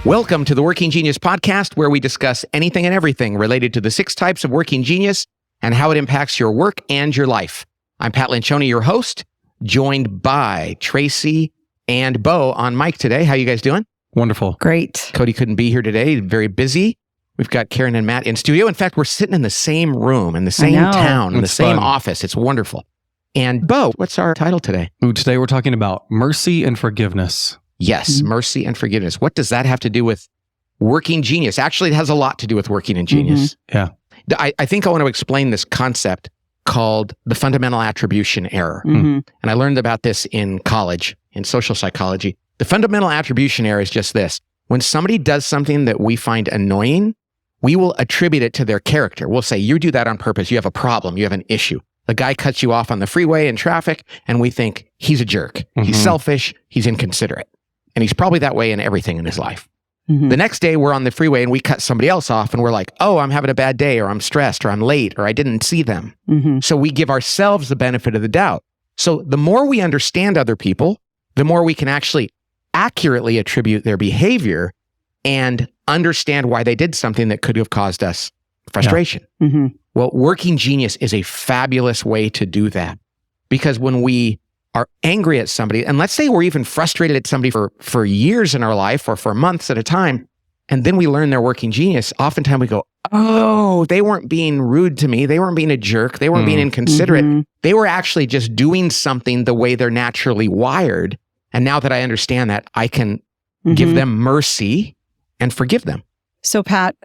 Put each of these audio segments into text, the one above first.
Welcome to the Working Genius podcast, where we discuss anything and everything related to the 6 types of working genius and how it impacts your work and your life. I'm Pat Lencioni, your host, joined by Tracy and Beau on mic today. How you guys doing? Wonderful. Great. Cody couldn't be here today. Very busy. We've got Karen and Matt in studio. In fact, we're sitting in the same room, in the same town, in the same office. It's wonderful. And Beau, what's our title today? Today we're talking about mercy and forgiveness. Yes, mercy and forgiveness. What does that have to do with working genius? Actually, it has a lot to do with working in genius. Yeah. I think I want to explain this concept called the fundamental attribution error. And I learned about this in college, in social psychology. The fundamental attribution error is just this. When somebody does something that we find annoying, we will attribute it to their character. We'll say, you do that on purpose. You have a problem. You have an issue. The guy cuts you off on the freeway in traffic, and we think he's a jerk. He's selfish. He's inconsiderate. And he's probably that way in everything in his life. The next day, we're on the freeway and we cut somebody else off and we're like, oh, I'm having a bad day, or I'm stressed, or I'm late, or I didn't see them. So we give ourselves the benefit of the doubt. So the more we understand other people, the more we can actually accurately attribute their behavior and understand why they did something that could have caused us frustration. Well, working genius is a fabulous way to do that, because when we are angry at somebody, and let's say we're even frustrated at somebody for years in our life or for months at a time, and then we learn their working genius, oftentimes we go, oh, they weren't being rude to me. They weren't being a jerk. They weren't being inconsiderate. They were actually just doing something the way they're naturally wired. And now that I understand that, I can give them mercy and forgive them. So Pat,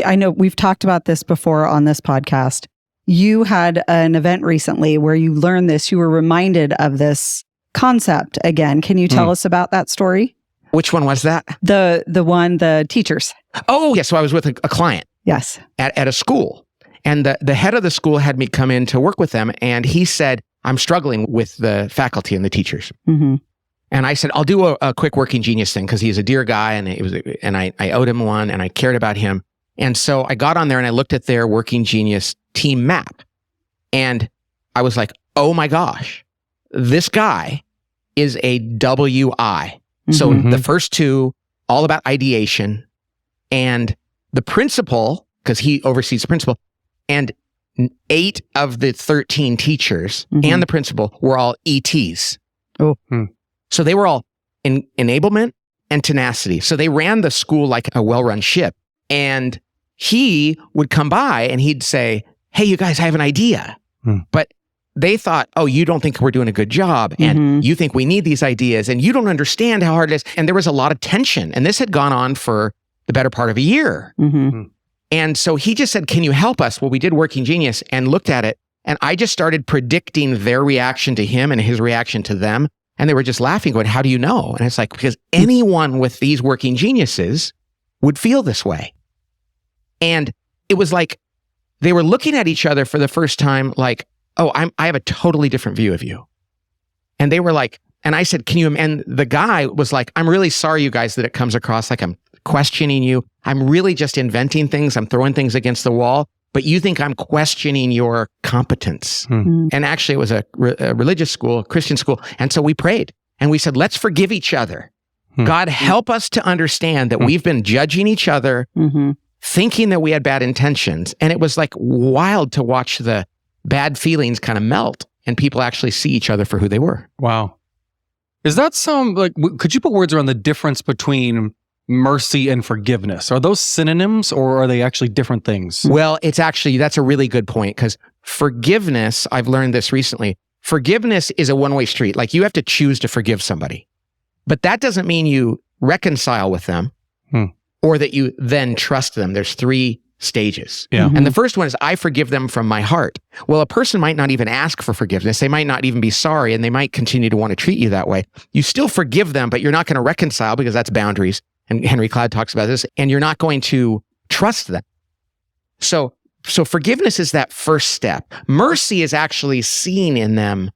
I know we've talked about this before on this podcast. You had an event recently where you learned this. You were reminded of this concept again. Can you tell us about that story? Which one was that? The teachers. Oh, yeah. So I was with a client. Yes. At a school. And the head of the school had me come in to work with them. And he said, I'm struggling with the faculty and the teachers. And I said, I'll do a quick working genius thing, because he's a dear guy and I owed him one and I cared about him. And so I got on there and I looked at their working genius team map. And I was like, oh my gosh, this guy is a WI. So the first 2, all about ideation, and the principal, because he oversees the principal, and 8 of the 13 teachers and the principal were all ETs. So they were all in enablement and tenacity. So they ran the school like a well-run ship. And he would come by and he'd say, hey, you guys, I have an idea. But they thought, oh, you don't think we're doing a good job. And you think we need these ideas. And you don't understand how hard it is. And there was a lot of tension. And this had gone on for the better part of a year. And so he just said, can you help us? Well, we did Working Genius and looked at it. And I just started predicting their reaction to him and his reaction to them. And they were just laughing, going, how do you know? And it's like, because anyone with these working geniuses would feel this way. And it was like they were looking at each other for the first time like, oh, I have a totally different view of you. And they were like, and I said, can you, and the guy was like, I'm really sorry, you guys, that it comes across like I'm questioning you. I'm really just inventing things. I'm throwing things against the wall. But you think I'm questioning your competence. And actually, it was a religious school, a Christian school. And so we prayed and we said, let's forgive each other. God, help us to understand that we've been judging each other, thinking that we had bad intentions. And it was like wild to watch the bad feelings kind of melt and people actually see each other for who they were. Wow. Is that could you put words around the difference between mercy and forgiveness? Are those synonyms, or are they actually different things? Well, that's a really good point, because forgiveness, I've learned this recently, forgiveness is a one-way street. Like, you have to choose to forgive somebody. But that doesn't mean you reconcile with them or that you then trust them. There's 3 stages. And the first one is, I forgive them from my heart. Well, a person might not even ask for forgiveness. They might not even be sorry, and they might continue to want to treat you that way. You still forgive them, but you're not going to reconcile, because that's boundaries. And Henry Cloud talks about this, and you're not going to trust them. So forgiveness is that first step. Mercy is actually seeing in them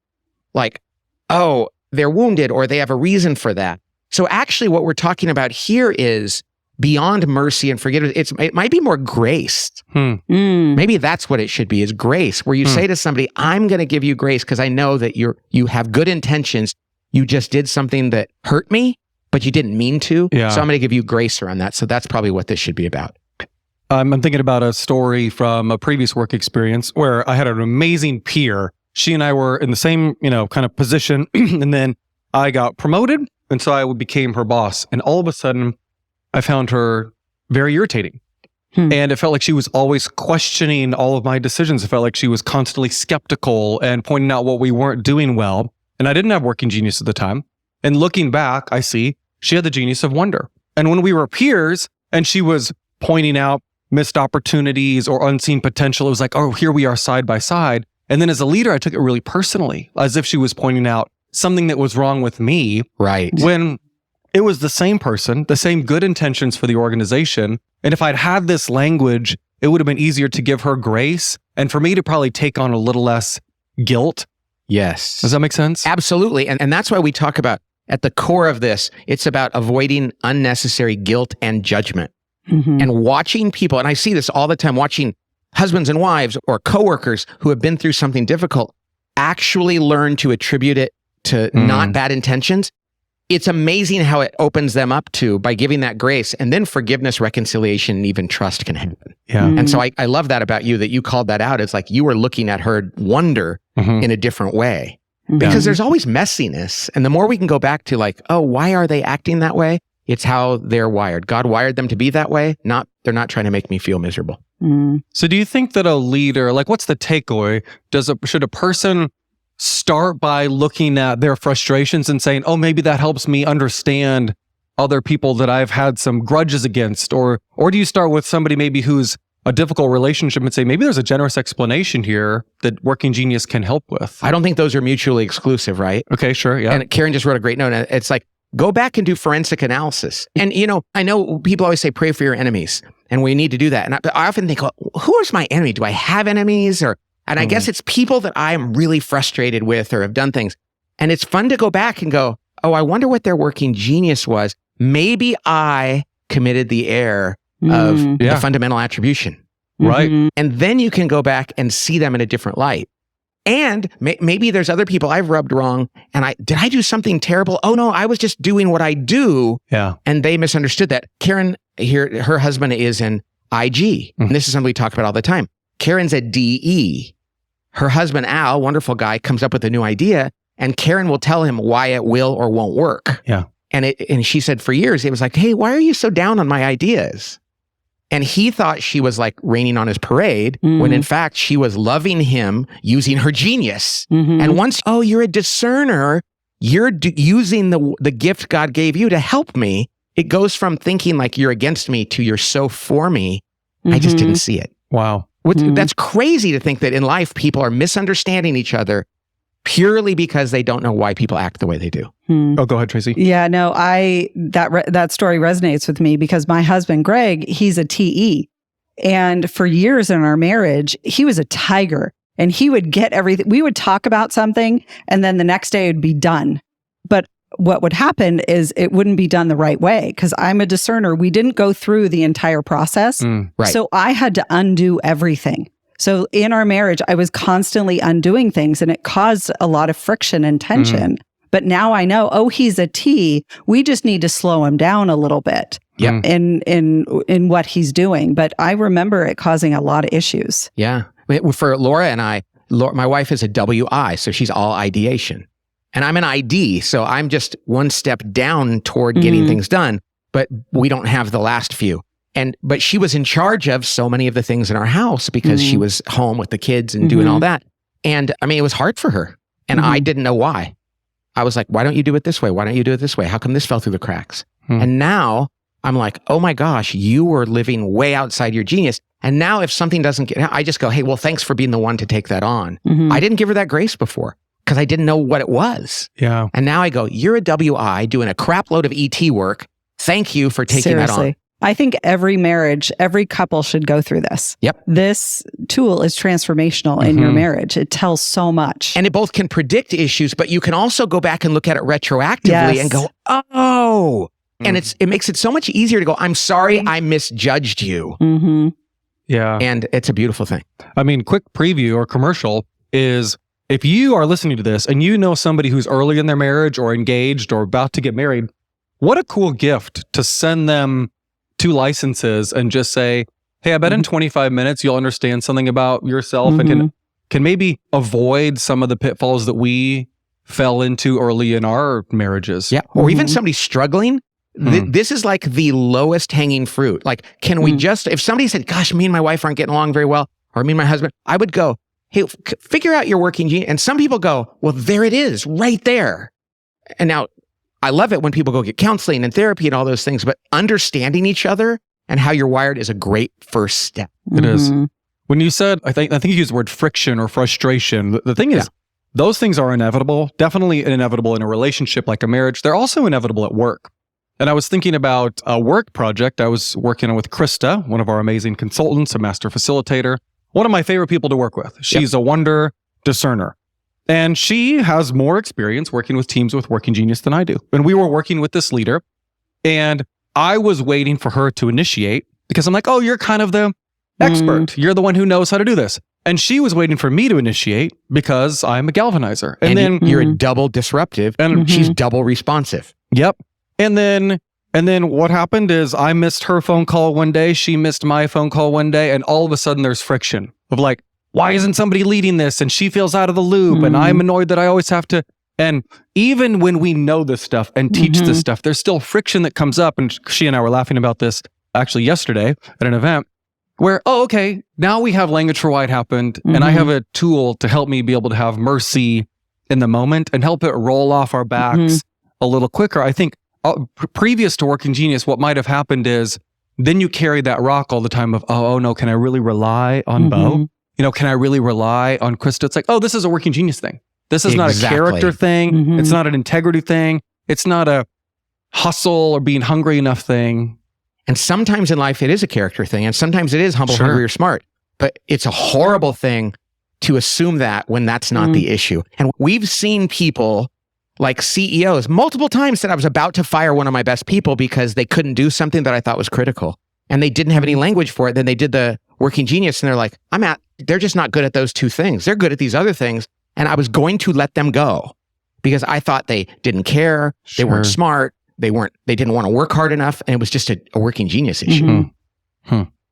like, oh, they're wounded, or they have a reason for that. So actually what we're talking about here is beyond mercy and forgiveness. It might be more grace. Maybe that's what it should be, is grace, where you say to somebody, I'm going to give you grace because I know that you have good intentions. You just did something that hurt me, but you didn't mean to. Yeah. So I'm going to give you grace around that. So that's probably what this should be about. I'm thinking about a story from a previous work experience where I had an amazing peer. She and I were in the same, kind of position. And then I got promoted. And so I became her boss. And all of a sudden, I found her very irritating. And it felt like she was always questioning all of my decisions. It felt like she was constantly skeptical and pointing out what we weren't doing well. And I didn't have working genius at the time. And looking back, I see she had the genius of wonder. And when we were peers and she was pointing out missed opportunities or unseen potential, it was like, oh, here we are side by side. And then as a leader, I took it really personally, as if she was pointing out something that was wrong with me. Right. When it was the same person, the same good intentions for the organization. And if I'd had this language, it would have been easier to give her grace and for me to probably take on a little less guilt. Yes. Does that make sense? Absolutely. And that's why we talk about at the core of this, it's about avoiding unnecessary guilt and judgment. And watching people, and I see this all the time, watching husbands and wives or coworkers who have been through something difficult actually learn to attribute it to not bad intentions. It's amazing how it opens them up to, by giving that grace, and then forgiveness, reconciliation, and even trust can happen. Yeah. And so I love that about you, that you called that out. It's like you were looking at her wonder in a different way. Because there's always messiness. And the more we can go back to like, oh, why are they acting that way? It's how they're wired. God wired them to be that way. They're not trying to make me feel miserable. So do you think that a leader, like what's the takeaway? Should a person start by looking at their frustrations and saying, oh, maybe that helps me understand other people that I've had some grudges against? Or do you start with somebody maybe who's a difficult relationship and say, maybe there's a generous explanation here that working genius can help with? I don't think those are mutually exclusive, right? Okay, sure. Yeah. And Karen just wrote a great note. It's like, go back and do forensic analysis. And, I know people always say, pray for your enemies. And we need to do that. And I often think, well, who is my enemy? Do I have enemies? And I guess it's people that I am really frustrated with or have done things. And it's fun to go back and go, oh, I wonder what their working genius was. Maybe I committed the error of the fundamental attribution. Right. And then you can go back and see them in a different light. And maybe there's other people I've rubbed wrong. And did I do something terrible? Oh no, I was just doing what I do. Yeah. And they misunderstood that. Karen here, her husband is an IG. And this is something we talk about all the time. Karen's a DE. Her husband, Al, wonderful guy, comes up with a new idea, and Karen will tell him why it will or won't work. Yeah. And she said for years, it was like, hey, why are you so down on my ideas? And he thought she was like raining on his parade, when in fact she was loving him, using her genius. And once, oh, you're a discerner, you're using the gift God gave you to help me. It goes from thinking like you're against me to you're so for me. I just didn't see it. Wow. That's crazy to think that in life, people are misunderstanding each other purely because they don't know why people act the way they do. Oh, go ahead, Tracy. Yeah, no, that story resonates with me because my husband, Greg, he's a TE. And for years in our marriage, he was a tiger and he would get everything. We would talk about something and then the next day it would be done. But what would happen is it wouldn't be done the right way because I'm a discerner. We didn't go through the entire process. Right. So I had to undo everything. So in our marriage, I was constantly undoing things and it caused a lot of friction and tension. But now I know, oh, he's a T. We just need to slow him down a little bit in what he's doing. But I remember it causing a lot of issues. Yeah. For Laura and I, my wife is a WI, so she's all ideation. And I'm an ID, so I'm just one step down toward getting things done, but we don't have the last few. But she was in charge of so many of the things in our house because she was home with the kids and doing all that. And I mean, it was hard for her. And I didn't know why. I was like, why don't you do it this way? Why don't you do it this way? How come this fell through the cracks? And now I'm like, oh my gosh, you were living way outside your genius. And now if something doesn't get, I just go, hey, well, thanks for being the one to take that on. I didn't give her that grace before because I didn't know what it was. Yeah. And now I go, you're a WI doing a crap load of ET work. Thank you for taking that on. I think every marriage, every couple should go through this. Yep. This tool is transformational in your marriage. It tells so much. And it both can predict issues, but you can also go back and look at it retroactively and go, oh. And it makes it so much easier to go, I'm sorry, I misjudged you. Yeah. And it's a beautiful thing. I mean, quick preview or commercial is if you are listening to this and you know somebody who's early in their marriage or engaged or about to get married, what a cool gift to send them 2 licenses and just say, hey, I bet in 25 minutes you'll understand something about yourself and can maybe avoid some of the pitfalls that we fell into early in our marriages. Yeah. Or even somebody struggling. This is like the lowest hanging fruit. Like, can we just, if somebody said, gosh, me and my wife aren't getting along very well, or me and my husband, I would go, hey, figure out your working genius. And some people go, well, there it is, right there. And now I love it when people go get counseling and therapy and all those things, but understanding each other and how you're wired is a great first step. It is. When you said, I think you used the word friction or frustration. The thing is, those things are inevitable, definitely inevitable in a relationship like a marriage. They're also inevitable at work. And I was thinking about a work project I was working on with Krista, one of our amazing consultants, a master facilitator, one of my favorite people to work with. She's a wonder discerner. And she has more experience working with teams with Working Genius than I do. And we were working with this leader, and I was waiting for her to initiate because I'm like, oh, you're kind of the expert. You're the one who knows how to do this. And she was waiting for me to initiate because I'm a galvanizer. And then you're a double disruptive and she's double responsive. Yep. And then what happened is I missed her phone call one day. She missed my phone call one day. And all of a sudden there's friction of like, why isn't somebody leading this? And she feels out of the loop. And I'm annoyed that I always have to. And even when we know this stuff and teach this stuff, there's still friction that comes up. And she and I were laughing about this actually yesterday at an event where, oh, okay, now we have language for why it happened. And I have a tool to help me be able to have mercy in the moment and help it roll off our backs a little quicker. I think previous to Working Genius, what might have happened is then you carry that rock all the time of, oh no, can I really rely on Beau? You know, can I really rely on Krista? It's like, oh, this is a Working Genius thing. This is not a character thing. It's not an integrity thing. It's not a hustle or being hungry enough thing. And sometimes in life, it is a character thing. And sometimes it is humble, hungry, or smart. But it's a horrible thing to assume that when that's not the issue. And we've seen people like CEOs multiple times that I was about to fire one of my best people because they couldn't do something that I thought was critical. And they didn't have any language for it. Then they did the Working Genius and they're like, they're just not good at those 2 things. They're good at these other things. And I was going to let them go because I thought they didn't care. They weren't smart. They didn't want to work hard enough. And it was just a Working Genius issue.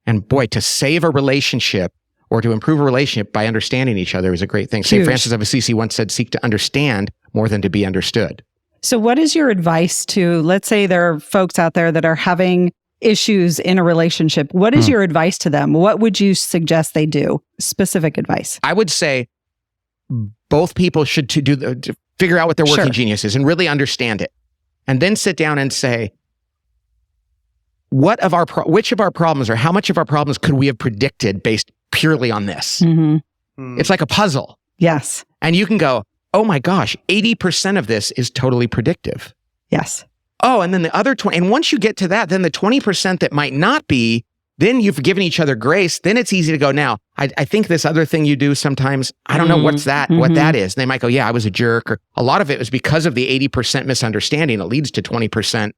And boy, to save a relationship or to improve a relationship by understanding each other is a great thing. St. Francis of Assisi once said, seek to understand more than to be understood. So what is your advice to, let's say there are folks out there that are having issues in a relationship. What is your advice to them? What would you suggest they do? Specific advice. I would say both people should to figure out what their working genius is and really understand it. And then sit down and say, which of our problems or how much of our problems could we have predicted based purely on this? It's like a puzzle. Yes. And you can go, oh my gosh, 80% of this is totally predictive. Yes. Oh, and then the other 20, and once you get to that, then the 20% that might not be, then you've given each other grace. Then it's easy to go, now, I think this other thing you do sometimes, I don't know what that is. And they might go, yeah, I was a jerk. Or a lot of it was because of the 80% misunderstanding. It leads to 20%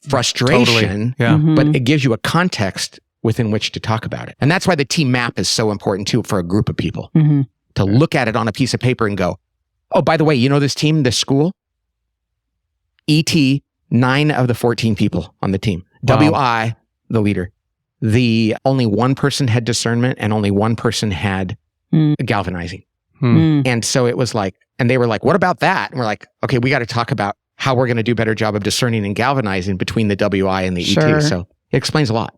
frustration, but it gives you a context within which to talk about it. And that's why the team map is so important too for a group of people to look at it on a piece of paper and go, oh, by the way, you know this team, this school? ET, 9 of the 14 people on the team. Wow. WI, the leader. Only one person had discernment and only one person had galvanizing. And so it was like, and they were like, what about that? And we're like, okay, we got to talk about how we're going to do a better job of discerning and galvanizing between the WI and the ET. So it explains a lot.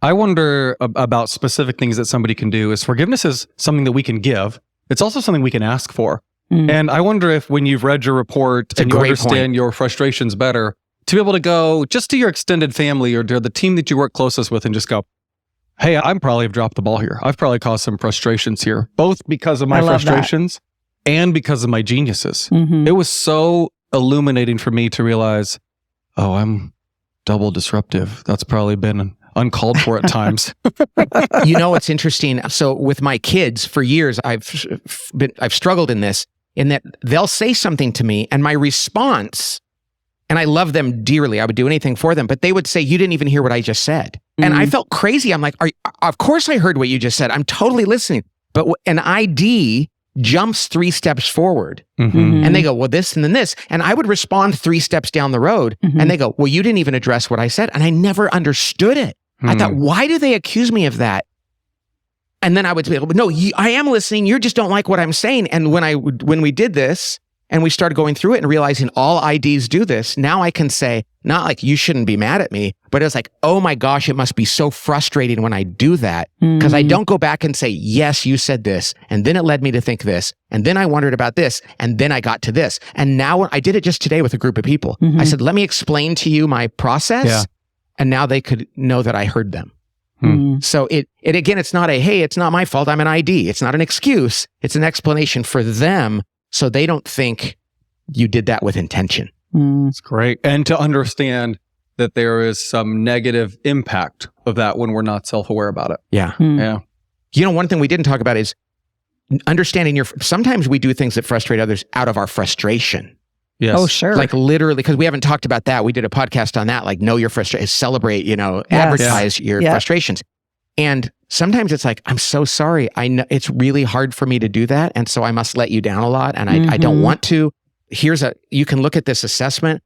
I wonder about specific things that somebody can do. Is forgiveness is something that we can give. It's also something we can ask for. And I wonder if when you've read your report and you understand your frustrations better, to be able to go just to your extended family or to the team that you work closest with and just go, hey, I probably have dropped the ball here. I've probably caused some frustrations here, both because of my frustrations and because of my geniuses. It was so illuminating for me to realize, oh, I'm double disruptive. That's probably been uncalled for at times. You know, it's interesting. So with my kids for years, I've struggled in this, in that they'll say something to me and my response, and I love them dearly, I would do anything for them, but they would say, you didn't even hear what I just said. And I felt crazy. I'm like, of course I heard what you just said. I'm totally listening. But an ID jumps 3 steps forward. Mhm. And they go, well, this and then this. And I would respond 3 steps down the road. And they go, well, you didn't even address what I said. And I never understood it. I thought, why do they accuse me of that? And then I would be like, no, I am listening. You just don't like what I'm saying. And when we did this and we started going through it and realizing all IDs do this, now I can say, not like you shouldn't be mad at me, but it's like, oh my gosh, it must be so frustrating when I do that because I don't go back and say, yes, you said this. And then it led me to think this. And then I wondered about this. And then I got to this. And now I did it just today with a group of people. I said, let me explain to you my process. Yeah. And now they could know that I heard them. So it again, it's not hey, it's not my fault. I'm an ID. It's not an excuse. It's an explanation for them so they don't think you did that with intention. It's great. And to understand that there is some negative impact of that when we're not self-aware about it. Yeah. Yeah. You know, one thing we didn't talk about is understanding sometimes we do things that frustrate others out of our frustration. Yes. Oh, sure. Like literally, because we haven't talked about that. We did a podcast on that, like know your frustration, celebrate, advertise your frustrations. And sometimes it's like, I'm so sorry. I know it's really hard for me to do that. And so I must let you down a lot. And I don't want to. You can look at this assessment.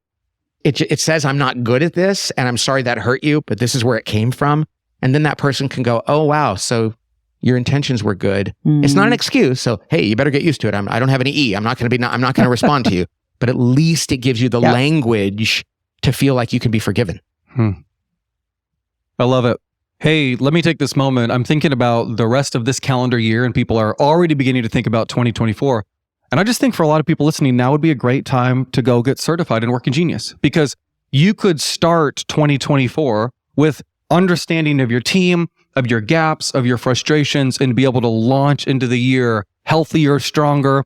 It says I'm not good at this and I'm sorry that hurt you, but this is where it came from. And then that person can go, oh, wow. So your intentions were good. It's not an excuse. So, hey, you better get used to it. I don't have any E. I'm not going to respond to you. But at least it gives you the language to feel like you can be forgiven. I love it. Hey, let me take this moment. I'm thinking about the rest of this calendar year and people are already beginning to think about 2024. And I just think for a lot of people listening, now would be a great time to go get certified in Working Genius because you could start 2024 with understanding of your team, of your gaps, of your frustrations, and be able to launch into the year healthier, stronger,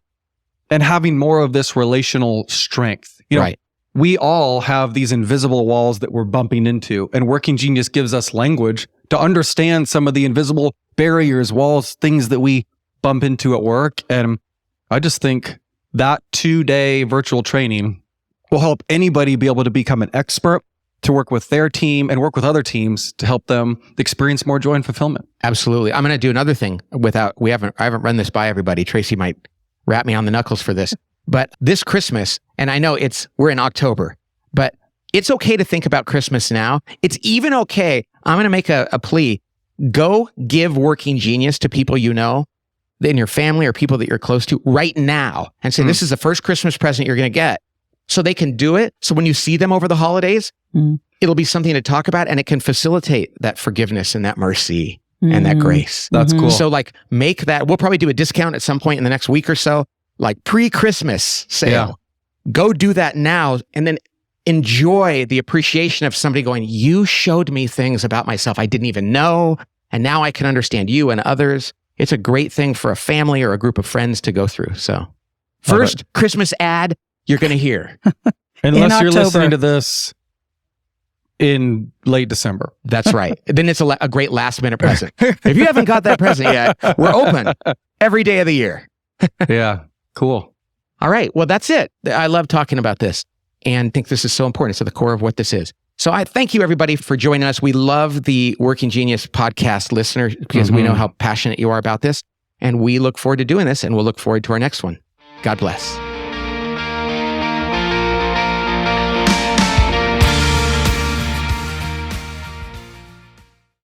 and having more of this relational strength. Right. We all have these invisible walls that we're bumping into, and Working Genius gives us language to understand some of the invisible barriers, walls, things that we bump into at work. And I just think that 2-day virtual training will help anybody be able to become an expert, to work with their team and work with other teams to help them experience more joy and fulfillment. Absolutely. I'm going to do another thing I haven't run this by everybody. Tracy might wrap me on the knuckles for this, but this Christmas, and I know we're in October, but it's okay to think about Christmas now. It's even okay. I'm going to make a plea. Go give Working Genius to people you know in your family or people that you're close to right now and say, this is the first Christmas present you're going to get. So they can do it. So when you see them over the holidays, it'll be something to talk about and it can facilitate that forgiveness and that mercy and that grace. That's cool. So like make that, we'll probably do a discount at some point in the next week or so, like pre-Christmas sale. Yeah. Go do that now and then enjoy the appreciation of somebody going, you showed me things about myself I didn't even know. And now I can understand you and others. It's a great thing for a family or a group of friends to go through. So first Christmas ad you're going to hear. Unless you're listening to this in late December. That's right. Then it's a great last minute present. If you haven't got that present yet, we're open every day of the year. Yeah. Cool. All right. Well, that's it. I love talking about this and think this is so important. It's at the core of what this is. So I thank you everybody for joining us. We love the Working Genius podcast listeners because we know how passionate you are about this. And we look forward to doing this and we'll look forward to our next one. God bless.